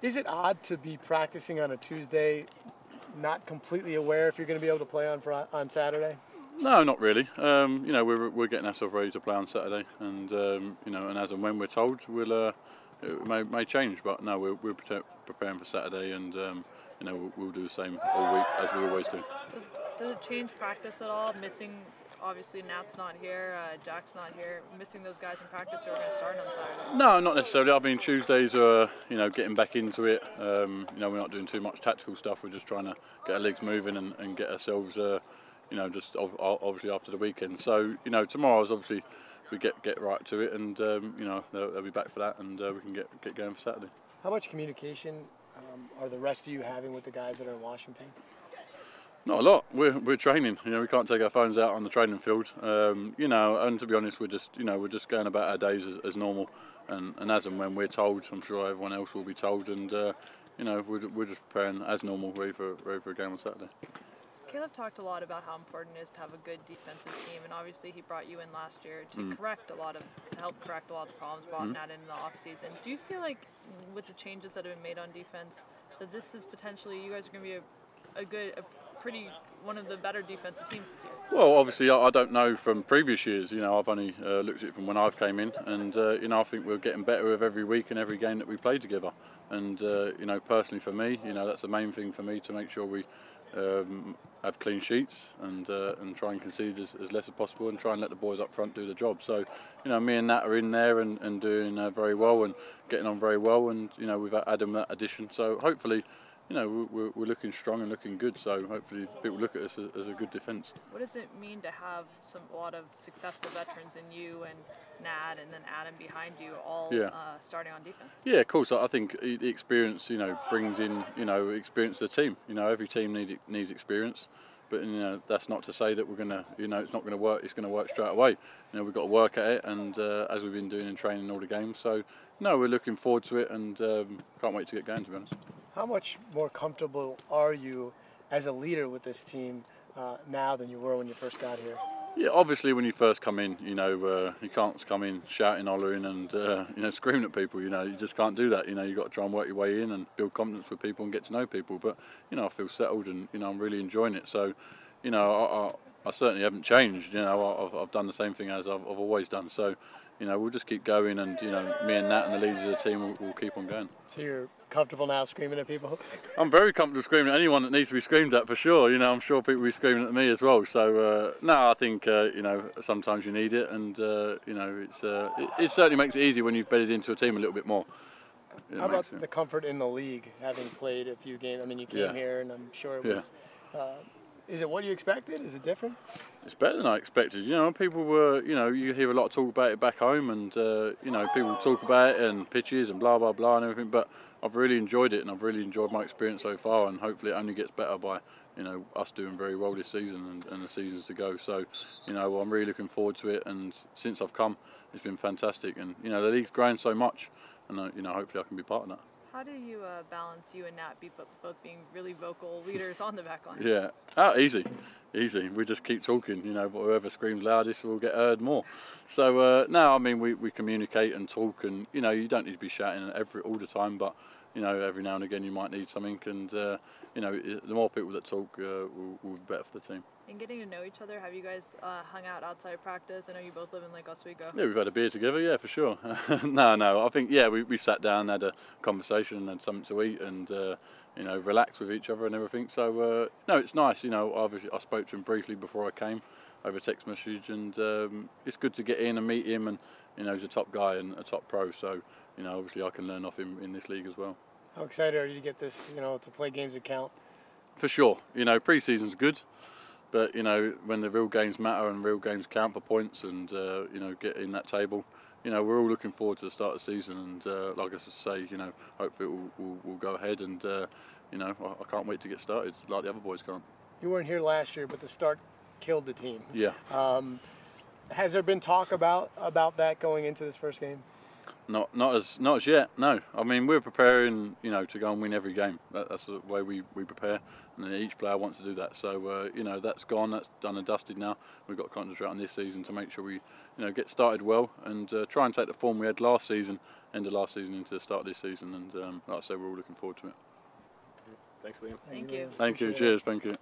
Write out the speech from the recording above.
Is it odd to be practicing on a Tuesday, not completely aware if you're going to be able to play on Saturday? No, not really. You know, we're getting ourselves ready to play on Saturday, and you know, and as and when we're told, it may change. But no, we're preparing for Saturday, and you know, we'll do the same all week as we always do. Does it change practice at all? Missing, obviously, Nat's not here, Jack's not here. Missing those guys in practice who are going to start on Saturday? No, not necessarily. I mean, Tuesdays are, you know, getting back into it. You know, we're not doing too much tactical stuff. We're just trying to get our legs moving and get ourselves, you know, just obviously after the weekend. So, you know, tomorrow's obviously we get right to it, and you know, they'll be back for that, and we can get going for Saturday. How much communication are the rest of you having with the guys that are in Washington? Not a lot. We're training. You know, we can't take our phones out on the training field. You know, and to be honest, we're just going about our days as normal, and as and when we're told, I'm sure everyone else will be told, and you know, we're just preparing as normal, ready for a game on Saturday. Caleb talked a lot about how important it is to have a good defensive team, and obviously he brought you in last year to help correct a lot of the problems brought Nat in the off season. Do you feel like with the changes that have been made on defense, that this is potentially, you guys are going to be one of the better defensive teams this year? Well, obviously, I don't know from previous years. You know, I've only looked at it from when I came in, and you know, I think we're getting better with every week and every game that we play together. And you know, personally for me, you know, that's the main thing for me, to make sure we have clean sheets and try and concede as less as possible, and try and let the boys up front do the job. So, you know, me and Nat are in there and doing very well and getting on very well, and you know, we've added that addition. So hopefully, you know, we're looking strong and looking good, so hopefully people look at us as a good defence. What does it mean to have a lot of successful veterans in you and Nat and then Adam behind you, all starting on defence? Yeah, of course. I think the experience, you know, brings in, you know, experience to the team. You know, every team needs experience, but you know, that's not to say that we're gonna, you know, it's not going to work. It's going to work straight away. You know, we've got to work at it, and as we've been doing in training all the games. So, no, we're looking forward to it, and can't wait to get going, to be honest. How much more comfortable are you as a leader with this team now than you were when you first got here? Yeah, obviously when you first come in, you know, you can't come in shouting, hollering and, you know, screaming at people. You know, you just can't do that. You know, you've got to try and work your way in and build confidence with people and get to know people. But, you know, I feel settled, and, you know, I'm really enjoying it. So, you know, I certainly haven't changed. You know, I've done the same thing as I've always done. So, you know, we'll just keep going, and, you know, me and Nat and the leaders of the team will keep on going. So you're comfortable now screaming at people? I'm very comfortable screaming at anyone that needs to be screamed at, for sure. You know, I'm sure people will be screaming at me as well. So, no, I think, you know, sometimes you need it, and, you know, it certainly makes it easier when you've bedded into a team a little bit more. How about the comfort in the league, having played a few games? I mean, you came here, and I'm sure it was... Is it what you expected? Is it different? It's better than I expected. You know, people were, you know, you hear a lot of talk about it back home, and, you know, people talk about it and pitches and blah, blah, blah and everything, but I've really enjoyed it, and I've really enjoyed my experience so far, and hopefully it only gets better by, you know, us doing very well this season and the seasons to go. So, you know, I'm really looking forward to it, and since I've come, it's been fantastic, and, you know, the league's grown so much, and, you know, hopefully I can be part of that. How do you balance you and Nat both being really vocal leaders on the back line? Yeah, easy. We just keep talking. You know, whoever screams loudest will get heard more. So no, I mean, we communicate and talk, and you know, you don't need to be shouting all the time, but you know, every now and again you might need something, and you know, the more people that talk will be better for the team. And getting to know each other, have you guys hung out outside of practice? I know you both live in Lake Oswego. Yeah, we've had a beer together, yeah, for sure. No, I think, yeah, we sat down, had a conversation and had something to eat, and, you know, relaxed with each other and everything. So, no, it's nice, you know, obviously I spoke to him briefly before I came over text message, and it's good to get in and meet him, and, you know, he's a top guy and a top pro, so, you know, obviously I can learn off him in this league as well. How excited are you to get this, you know, to play games that count? For sure. You know, pre-season's good. But, you know, when the real games matter and real games count for points and, you know, get in that table, you know, we're all looking forward to the start of the season. And like I say, you know, hopefully we'll go ahead, and, you know, I can't wait to get started like the other boys can't. You weren't here last year, but the start killed the team. Yeah. Has there been talk about that going into this first game? Not as yet. No, I mean we're preparing, you know, to go and win every game. That's the way we prepare, and each player wants to do that. So you know, that's gone. That's done and dusted now. We've got to concentrate on this season to make sure we, you know, get started well and try and take the form we had last season, end of last season, into the start of this season. And like I say, we're all looking forward to it. Thanks, Liam. Thank you. Thank you. Cheers. Thank you.